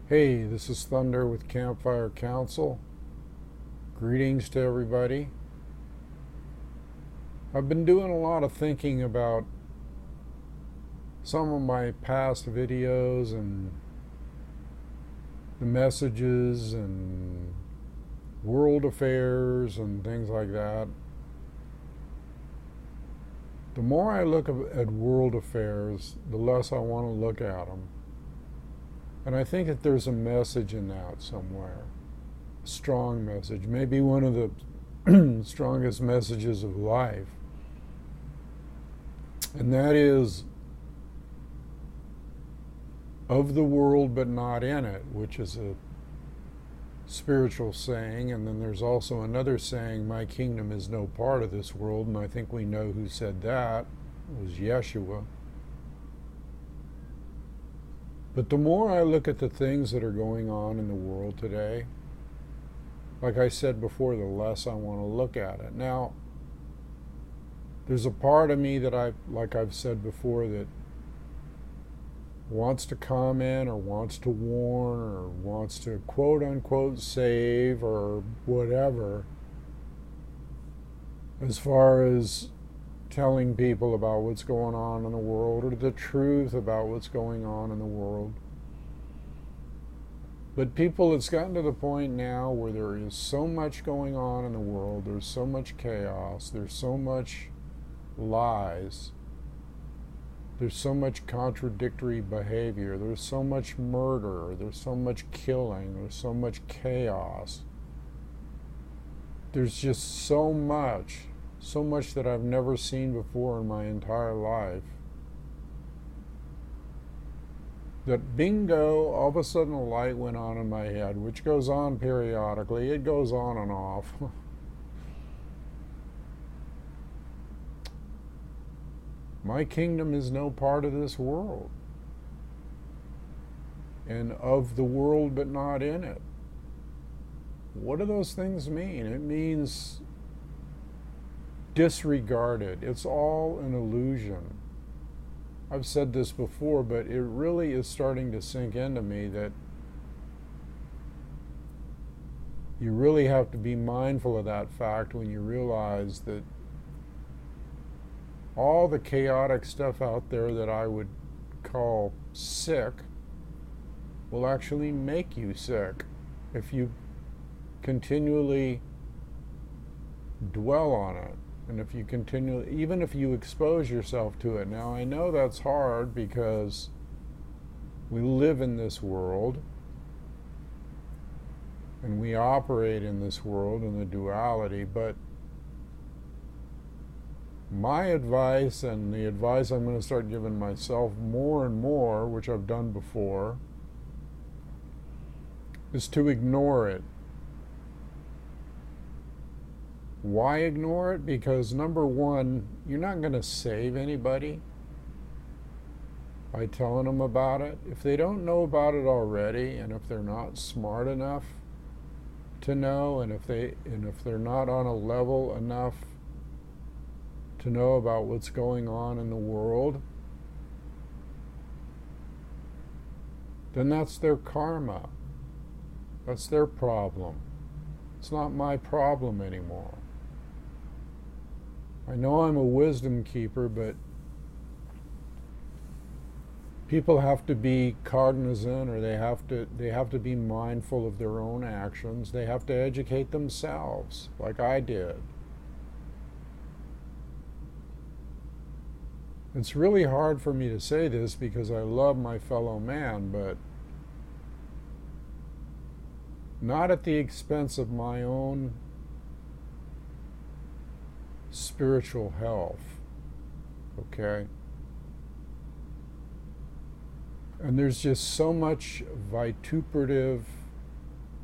Hey, this is Thunder with Campfire Council. Greetings to everybody. I've been doing a lot of thinking about some of my past videos and the messages and world affairs and things like that. The more I look at world affairs, the less I want to look at them. And I think that there's a message in that somewhere. A strong message. Maybe one of the strongest messages of life. And that is of the world but not in it, which is a spiritual saying. And then there's also another saying, my kingdom is no part of this world. And I think we know who said that. It was Yeshua. But the more I look at the things that are going on in the world today, like I said before, the less I want to look at it. Now, there's a part of me that like I've said before, that wants to comment or wants to warn or wants to quote unquote save or whatever, as far as telling people about what's going on in the world or the truth about what's going on in the world. But people, it's gotten to the point now where there is so much going on in the world, there's so much chaos, there's so much lies, there's so much contradictory behavior, there's so much murder, there's so much killing, there's so much chaos. There's just so much that I've never seen before in my entire life, that bingo, all of a sudden a light went on in my head, which goes on periodically. It goes on and off. My kingdom is no part of this world, and of the world but not in it. What do those things mean? It means disregarded. It's all an illusion. I've said this before, but it really is starting to sink into me that you really have to be mindful of that fact when you realize that all the chaotic stuff out there that I would call sick will actually make you sick if you continually dwell on it. And if you continually, even if you expose yourself to it. Now, I know that's hard because we live in this world and we operate in this world in the duality, but my advice, and the advice I'm going to start giving myself more and more, which I've done before, is to ignore it. Why ignore it? Because number one, you're not going to save anybody by telling them about it. If they don't know about it already, and if they're not smart enough to know, and if they're not on a level enough to know about what's going on in the world, then that's their karma. That's their problem. It's not my problem anymore. I know I'm a wisdom keeper, but people have to be cognizant, or they have to be mindful of their own actions. They have to educate themselves, like I did. It's really hard for me to say this because I love my fellow man, but not at the expense of my own spiritual health, okay? And there's just so much vituperative,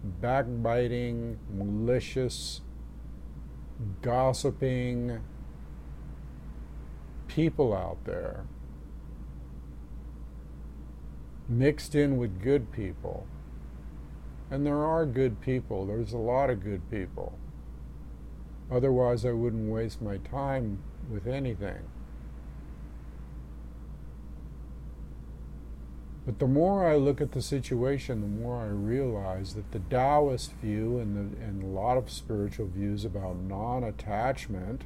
backbiting, malicious, gossiping people out there mixed in with good people. And there are good people. There's a lot of good people. Otherwise, I wouldn't waste my time with anything. But the more I look at the situation, the more I realize that the Taoist view and a lot of spiritual views about non-attachment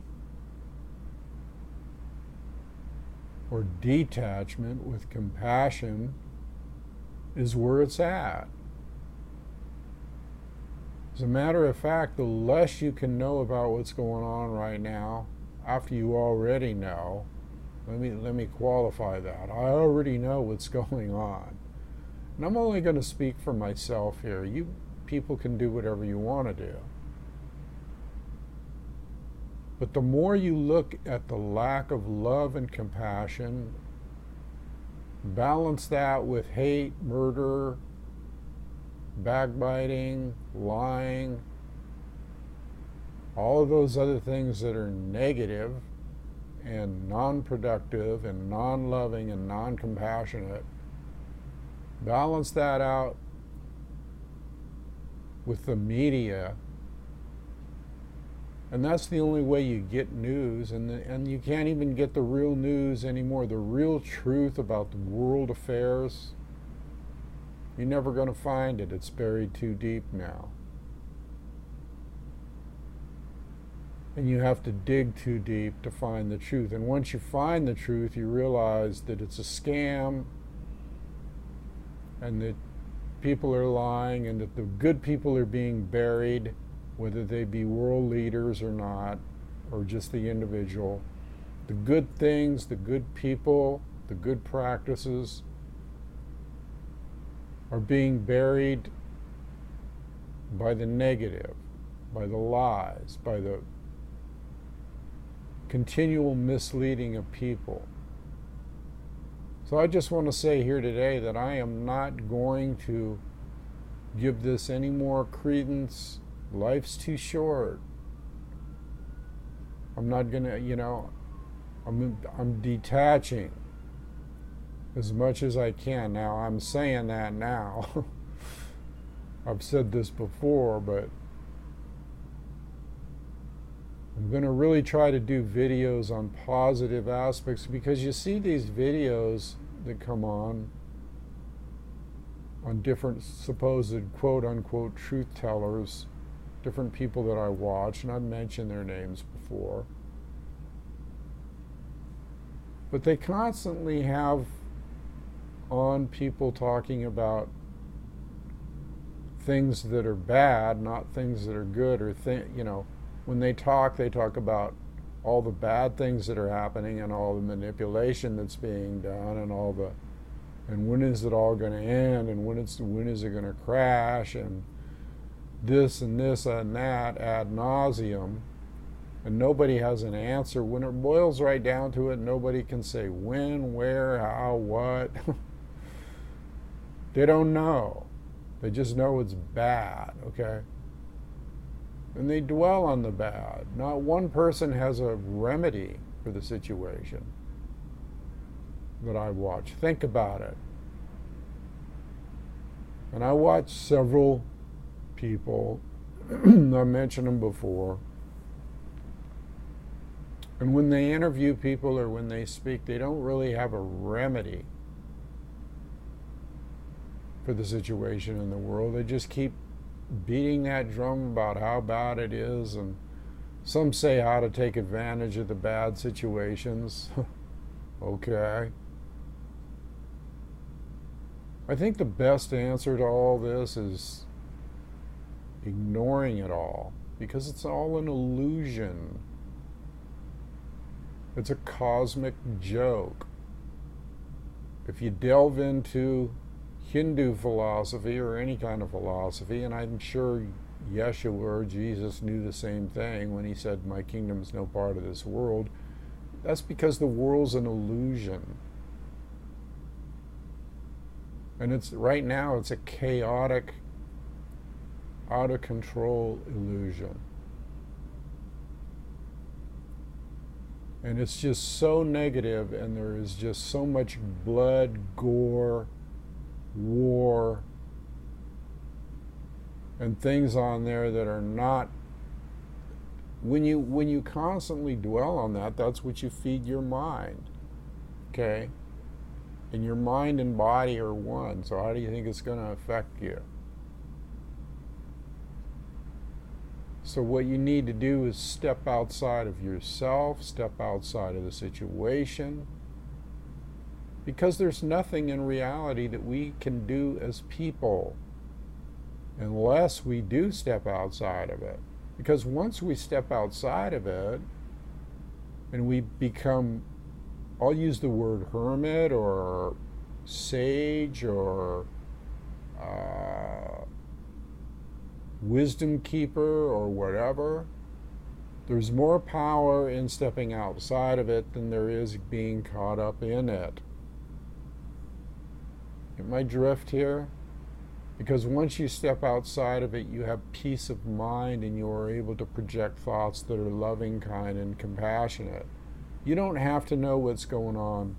or detachment with compassion is where it's at. As a matter of fact, the less you can know about what's going on right now, after you already know, let me qualify that. I already know what's going on. And I'm only going to speak for myself here. You people can do whatever you want to do. But the more you look at the lack of love and compassion, balance that with hate, murder, backbiting, lying, all of those other things that are negative and non-productive and non-loving and non-compassionate, balance that out with the media, and that's the only way you get news, and you can't even get the real news anymore, the real truth about the world affairs. You're never going to find it. It's buried too deep now. And you have to dig too deep to find the truth. And once you find the truth, you realize that it's a scam and that people are lying and that the good people are being buried, whether they be world leaders or not, or just the individual. The good things, the good people, the good practices are being buried by the negative, by the lies, by the continual misleading of people. So I just want to say here today that I am not going to give this any more credence. Life's too short. I'm not going to, I'm detaching as much as I can. Now, I'm saying that now. I've said this before, but I'm going to really try to do videos on positive aspects, because you see these videos that come on different supposed quote-unquote truth tellers, different people that I watch, and I've mentioned their names before. But they constantly have on people talking about things that are bad, not things that are good, or when they talk about all the bad things that are happening and all the manipulation that's being done and when is it all going to end, and when is it going to crash, and this and that ad nauseum, and nobody has an answer. When it boils right down to it, nobody can say when, where, how, what. They don't know. They just know it's bad, okay? And they dwell on the bad. Not one person has a remedy for the situation that I watch. Think about it. And I watch several people, I mentioned them before, and when they interview people or when they speak, they don't really have a remedy for the situation in the world. They just keep beating that drum about how bad it is, and some say how to take advantage of the bad situations. Okay. I think the best answer to all this is ignoring it all, because it's all an illusion. It's a cosmic joke. If you delve into Hindu philosophy or any kind of philosophy, and I'm sure Yeshua or Jesus knew the same thing when he said, "My kingdom is no part of this world," that's because the world's an illusion. And right now it's a chaotic, out of control illusion. And it's just so negative, and there is just so much blood, gore, war, and things on there that are not. When you constantly dwell on that, that's what you feed your mind. Okay? And your mind and body are one, so how do you think it's going to affect you? So what you need to do is step outside of yourself, step outside of the situation, because there's nothing in reality that we can do as people unless we do step outside of it. Because once we step outside of it and we become, I'll use the word hermit or sage or wisdom keeper or whatever, there's more power in stepping outside of it than there is being caught up in it. Get my drift here? Because once you step outside of it, you have peace of mind and you are able to project thoughts that are loving, kind, and compassionate. You don't have to know what's going on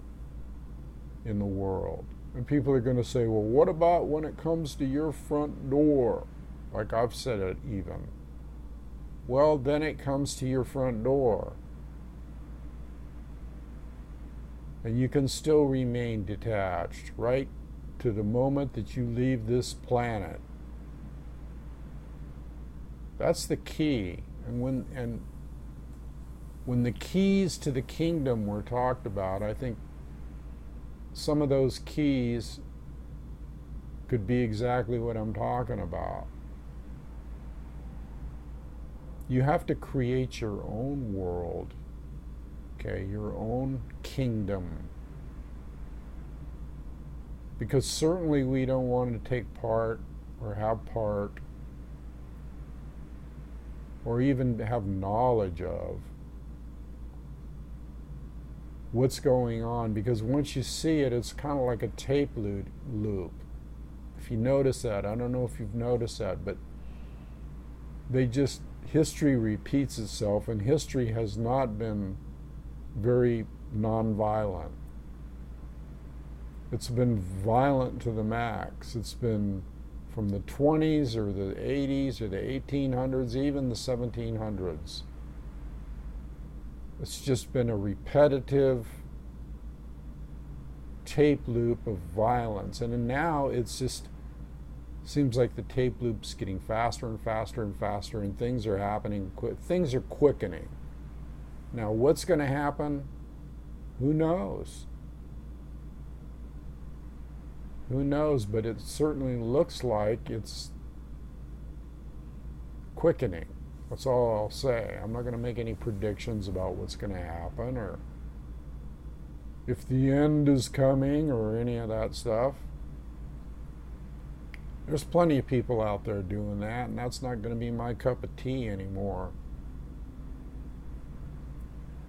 in the world. And people are going to say, well, what about when it comes to your front door? Like I've said it even. Well, then it comes to your front door. And you can still remain detached, right to the moment that you leave this planet. That's the key. And when the keys to the kingdom were talked about, I think some of those keys could be exactly what I'm talking about. You have to create your own world, okay, your own kingdom. Because certainly we don't want to take part or have part or even have knowledge of what's going on. Because once you see it, it's kind of like a tape loop. If you notice that, I don't know if you've noticed that, but history repeats itself, and history has not been very nonviolent. It's been violent to the max. It's been from the 20s or the 80s or the 1800s, even the 1700s. It's just been a repetitive tape loop of violence. And now it's just seems like the tape loop's getting faster and faster and faster, and things are happening. Things are quickening. Now, what's going to happen? Who knows? Who knows? But it certainly looks like it's quickening. That's all I'll say. I'm not going to make any predictions about what's going to happen or if the end is coming or any of that stuff. There's plenty of people out there doing that, and that's not going to be my cup of tea anymore.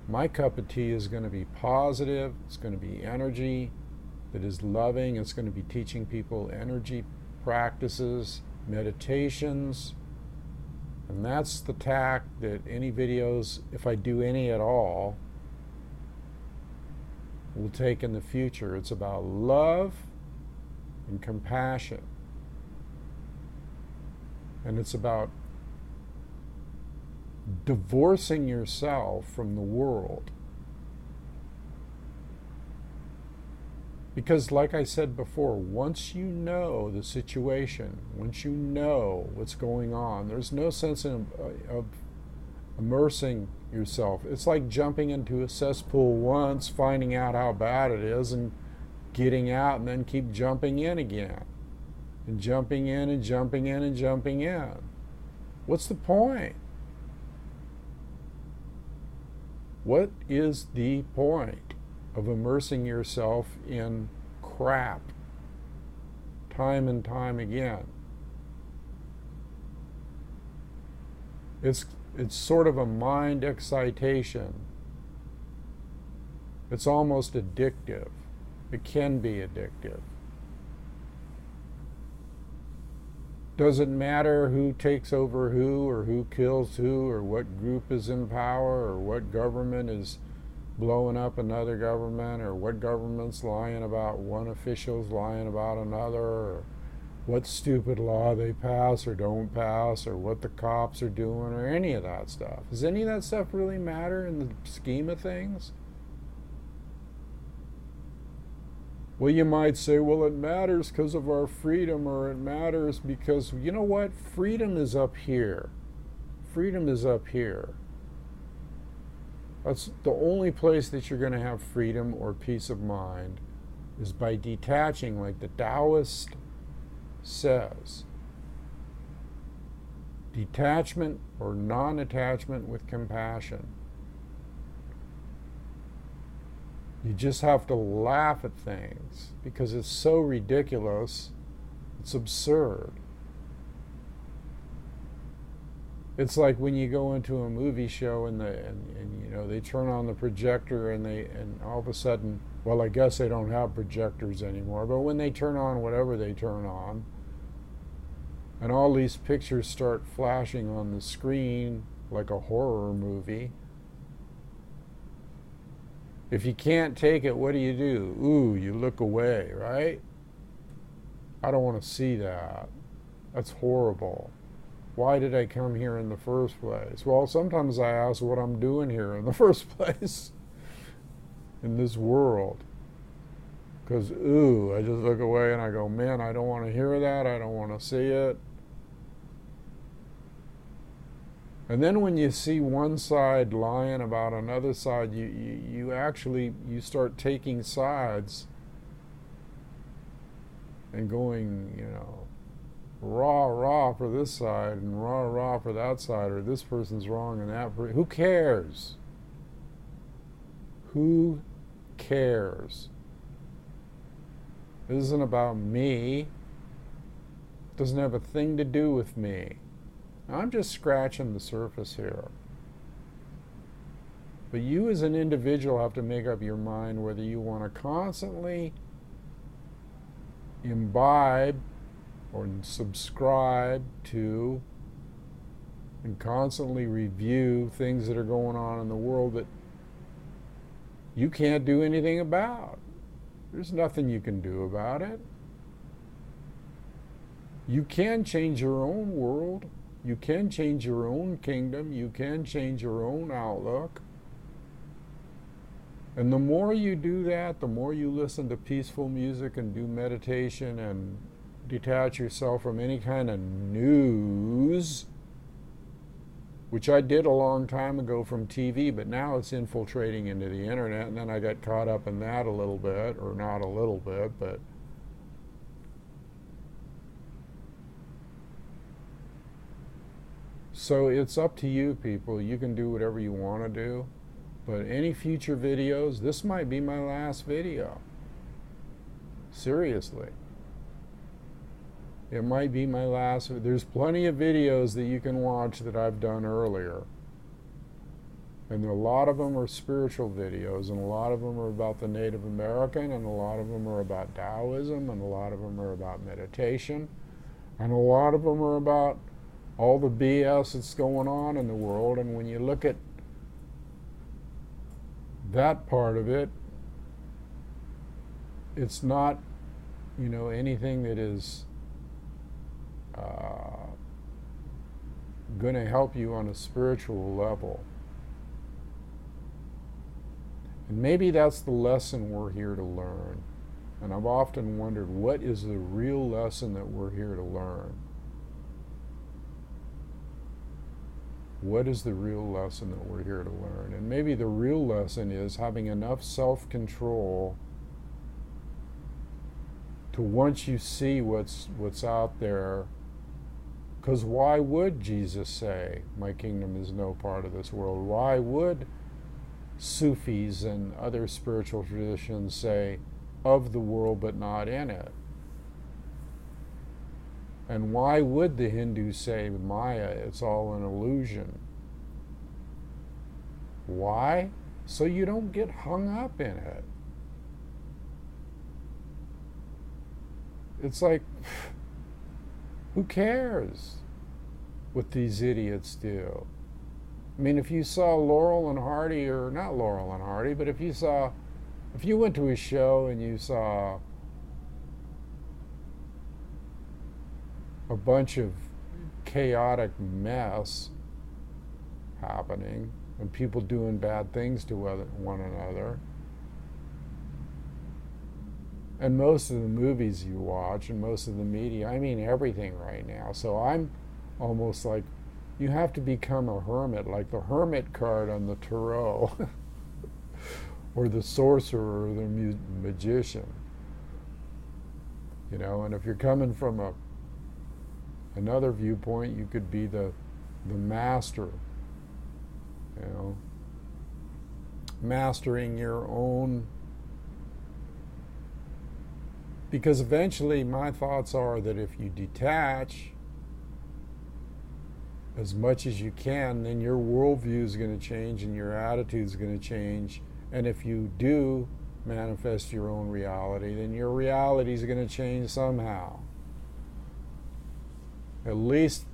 My cup of tea is going to be positive. It's going to be energy that is loving. It's going to be teaching people energy practices, meditations, and that's the tack that any videos, if I do any at all, will take in the future. It's about love and compassion. And it's about divorcing yourself from the world. Because like I said before, once you know the situation, once you know what's going on, there's no sense of immersing yourself. It's like jumping into a cesspool once, finding out how bad it is, and getting out, and then keep jumping in again. And jumping in and jumping in and jumping in. What's the point? What is the point of immersing yourself in crap time and time again? It's sort of a mind excitation. It's almost addictive. It can be addictive. Doesn't matter who takes over who or who kills who or what group is in power or what government is blowing up another government or what government's lying about one official's lying about another or what stupid law they pass or don't pass or what the cops are doing or any of that stuff. Does any of that stuff really matter in the scheme of things? Well, you might say, well, it matters because of our freedom, or it matters because, you know what? Freedom is up here. Freedom is up here. That's the only place that you're going to have freedom or peace of mind, is by detaching, like the Taoist says. Detachment or non-attachment with compassion. You just have to laugh at things because it's so ridiculous. It's absurd. It's like when you go into a movie show and you know, they turn on the projector and all of a sudden, well, I guess they don't have projectors anymore, but when they turn on whatever they turn on, and all these pictures start flashing on the screen like a horror movie, if you can't take it, what do? Ooh, you look away, right? I don't want to see that. That's horrible. Why did I come here in the first place? Well, sometimes I ask what I'm doing here in the first place in this world. Because, ooh, I just look away and I go, man, I don't want to hear that. I don't want to see it. And then when you see one side lying about another side, you actually start taking sides and going, you know, rah for this side and rah for that side, or this person's wrong and that person. Who cares? Who cares? This isn't about me. It doesn't have a thing to do with me. I'm just scratching the surface here. But you as an individual have to make up your mind whether you want to constantly imbibe or subscribe to and constantly review things that are going on in the world that you can't do anything about. There's nothing you can do about it. You can change your own world. You can change your own kingdom. You can change your own outlook. And the more you do that, the more you listen to peaceful music and do meditation and detach yourself from any kind of news, which I did a long time ago from TV, but now it's infiltrating into the internet, and then I got caught up in that a little bit, or not a little bit, but so it's up to you, people. You can do whatever you want to do, but any future videos, this might be my last video. Seriously. It might be my last. There's plenty of videos that you can watch that I've done earlier. And a lot of them are spiritual videos, and a lot of them are about the Native American, and a lot of them are about Taoism, and a lot of them are about meditation, and a lot of them are about all the BS that's going on in the world. And when you look at that part of it, it's not, you know, anything that is going to help you on a spiritual level. And maybe that's the lesson we're here to learn. And I've often wondered, what is the real lesson that we're here to learn? What is the real lesson that we're here to learn? And maybe the real lesson is having enough self-control to, once you see what's out there, because why would Jesus say, my kingdom is no part of this world? Why would Sufis and other spiritual traditions say, of the world but not in it? And why would the Hindus say, Maya, it's all an illusion? Why? So you don't get hung up in it. It's like, who cares what these idiots do? I mean, if you saw Laurel and Hardy, or not Laurel and Hardy, but if you went to a show and you saw a bunch of chaotic mess happening and people doing bad things to one another, And most of the movies you watch and most of the media, I mean everything right now. So I'm almost like, you have to become a hermit, like the hermit card on the tarot, or the sorcerer or the magician. You know, and if you're coming from another viewpoint, you could be the master, you know, mastering your own. Because eventually my thoughts are that if you detach as much as you can, then your worldview is going to change and your attitude is going to change. And if you do manifest your own reality, then your reality is going to change somehow. At least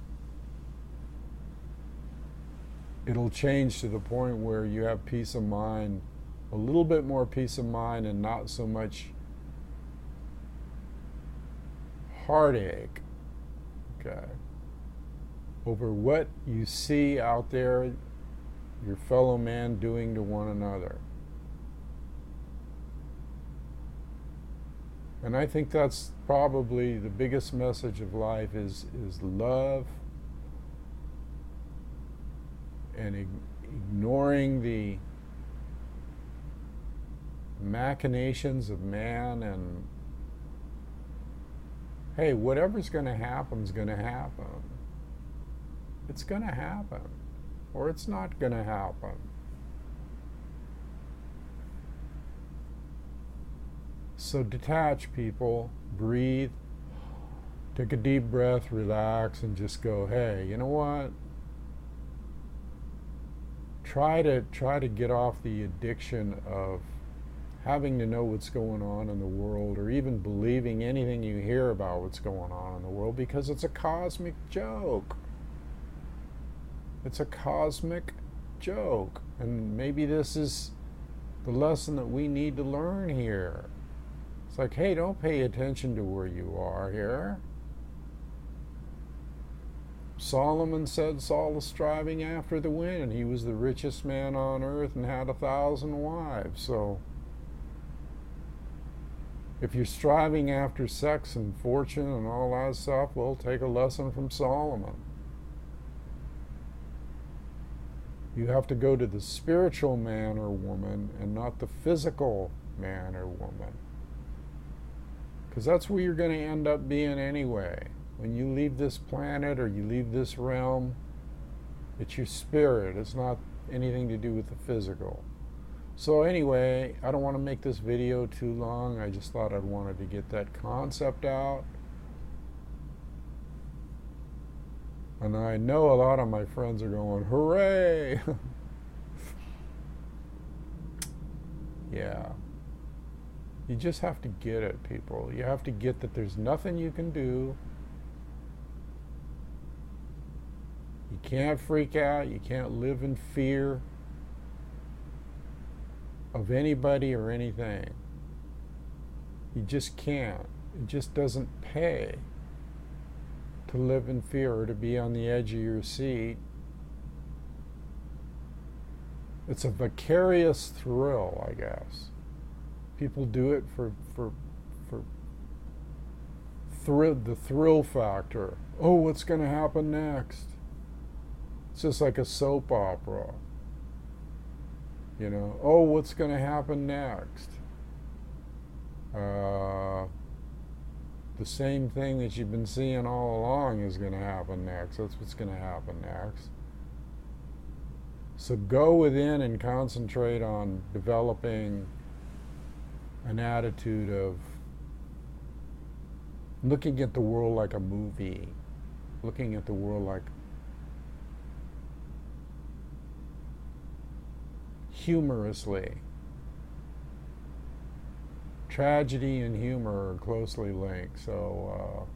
it'll change to the point where you have peace of mind, a little bit more peace of mind, and not so much heartache, okay, over what you see out there your fellow man doing to one another. And I think that's probably the biggest message of life is love, and ignoring the machinations of man. And hey, whatever's going to happen is going to happen. It's going to happen, or it's not going to happen. So detach, people, breathe, take a deep breath, relax, and just go, hey, you know what? Try to get off the addiction of having to know what's going on in the world, or even believing anything you hear about what's going on in the world, because it's a cosmic joke. It's a cosmic joke. And maybe this is the lesson that we need to learn here. It's like, hey, don't pay attention to where you are here. Solomon said Saul was striving after the wind. He was the richest man on earth and had 1,000 wives. So if you're striving after sex and fortune and all that stuff, well, take a lesson from Solomon. You have to go to the spiritual man or woman and not the physical man or woman. Because that's where you're going to end up being anyway. When you leave this planet or you leave this realm, it's your spirit. It's not anything to do with the physical. So anyway, I don't want to make this video too long. I just thought I'd wanted to get that concept out. And I know a lot of my friends are going, hooray! Yeah. You just have to get it, people. You have to get that there's nothing you can do. You can't freak out. You can't live in fear of anybody or anything. You just can't. It just doesn't pay to live in fear or to be on the edge of your seat. It's a vicarious thrill, I guess. People do it for the thrill factor. Oh, what's going to happen next? It's just like a soap opera. You know, oh, what's going to happen next? The same thing that you've been seeing all along is going to happen next. That's what's going to happen next. So go within and concentrate on developing an attitude of looking at the world like a movie, looking at the world like humorously. Tragedy and humor are closely linked, so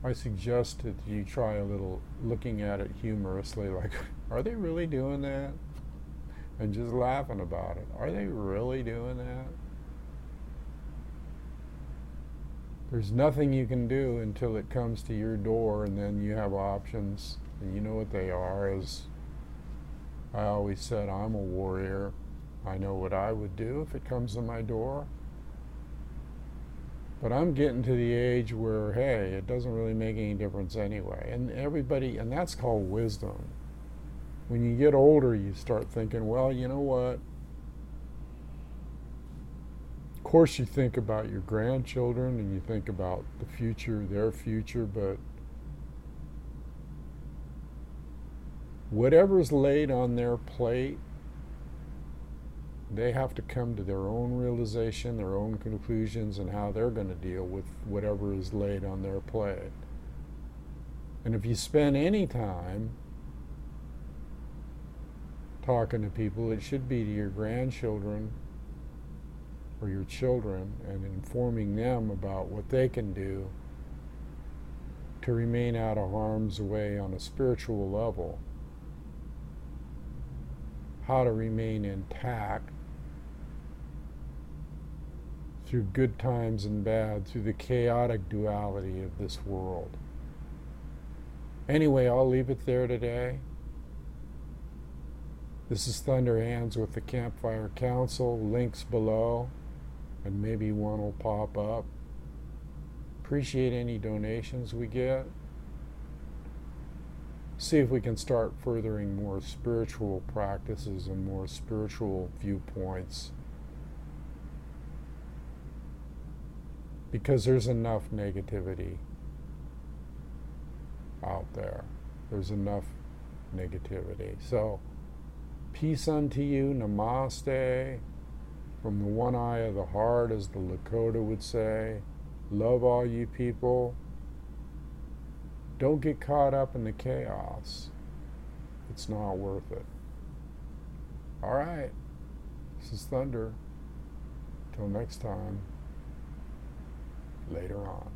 I suggest that you try a little looking at it humorously, like, are they really doing that? And just laughing about it. Are they really doing that? There's nothing you can do until it comes to your door, and then you have options, and you know what they are. As I always said, I'm a warrior. I know what I would do if it comes to my door. But I'm getting to the age where, hey, it doesn't really make any difference anyway. And everybody, and that's called wisdom. When you get older, you start thinking, well, you know what? Of course, you think about your grandchildren and you think about the future, their future, but whatever's laid on their plate, they have to come to their own realization, their own conclusions, and how they're going to deal with whatever is laid on their plate. And if you spend any time talking to people, it should be to your grandchildren or your children and informing them about what they can do to remain out of harm's way on a spiritual level, how to remain intact through good times and bad, through the chaotic duality of this world. Anyway, I'll leave it there today. This is Thunder Hands with the Campfire Council. Links below, and maybe one will pop up. Appreciate any donations we get. See if we can start furthering more spiritual practices and more spiritual viewpoints. Because there's enough negativity out there. There's enough negativity. So, peace unto you, namaste, from the one eye of the heart, as the Lakota would say. Love all you people. Don't get caught up in the chaos. It's not worth it. All right. This is Thunder. Till next time. Later on.